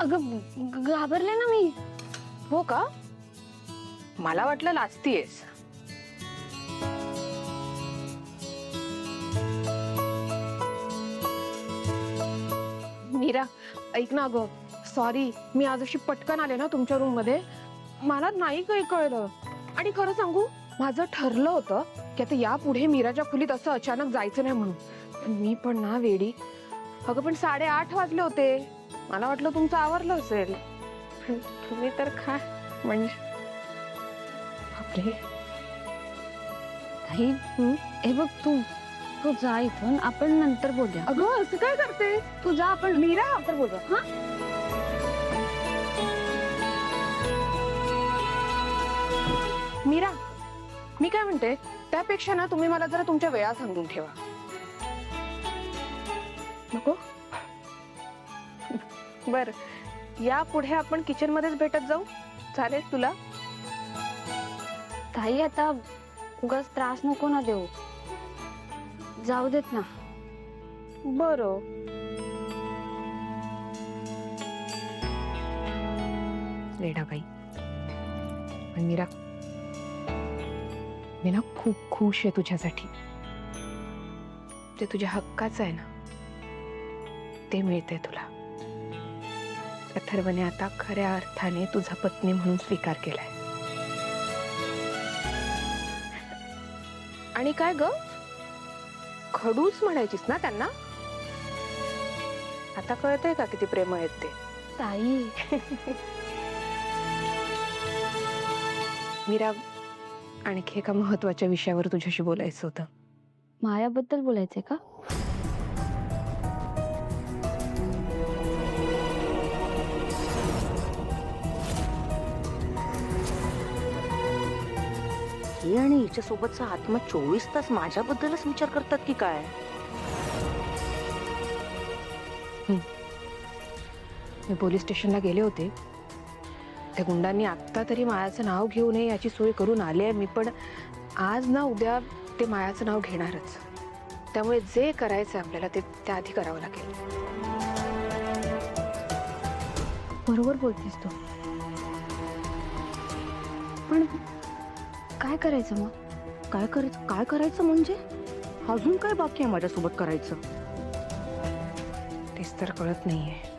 अगं घाबरले ना मी. हो का? मला वाटलं लाजतीयेस. मीरा, ऐक ना ग, सॉरी, मी आज अशी पटकन आले ना तुमच्या रूम मध्ये, मला नाही काही कळलं. आणि खरं सांगू, माझं ठरलं होतं की आता यापुढे मीराच्या खोलीत असं अचानक जायचं नाही म्हणून. मी पण ना वेडी. अगं पण 8:30 वाजले होते. मला वाटलं तुमचं आवरलं असेल. पण तुम्ही तर काय म्हणजे, बापरे. ताई, हे बघ, तू जा इथून, आपण नंतर बोलूया. अगं असं काय करते तू जा, आपण मीरा? नंतर बोलूया. हा, मीरा, मी काय म्हणते, त्यापेक्षा ना तुम्ही मला जरा तुमच्या वेळा सांगून ठेवा. नको? बर, यापुढे आपण किचन मध्येच भेटत जाऊ, चालेल तुला? ताई, आता उगाच त्रास नको ना देऊ. जाऊ देत ना. बरं. रेडाबाई, पण मीरा, मी ना खूप खुश आहे तुझ्यासाठी. ते तुझ्या हक्काचं आहे ना, ते मिळतंय तुला. अथर्वने आता खऱ्या अर्थाने तुझा पत्नी म्हणून स्वीकार केलाय. आणि काय ग, खडूस म्हणायचीस ना त्यांना? आता कळतंय का किती प्रेम आहेत ते? ताई, मीरा, आणखी एका महत्वाच्या विषयावर तुझ्याशी बोलायचं होतं. मायाबद्दल बोलायचंय का? ही आणि हिच्या सोबतचा आत्मा 24 तास माझ्याबद्दलच विचार करतात की काय? मी पोलीस स्टेशनला गेले होते. त्या गुंडांनी आत्ता तरी मायाचं नाव घेऊ नये याची सोय करून आले. मी पण आज ना उद्या ते मायाचं नाव घेणारच. त्यामुळे जे करायचं आपल्याला ते त्याआधी करावं लागेल. बरोबर बोलतेस तू. पण काय करायचं मग? काय करायचं म्हणजे? अजून काय बाकी आहे माझ्यासोबत करायचं? तेच तर कळत नाहीये.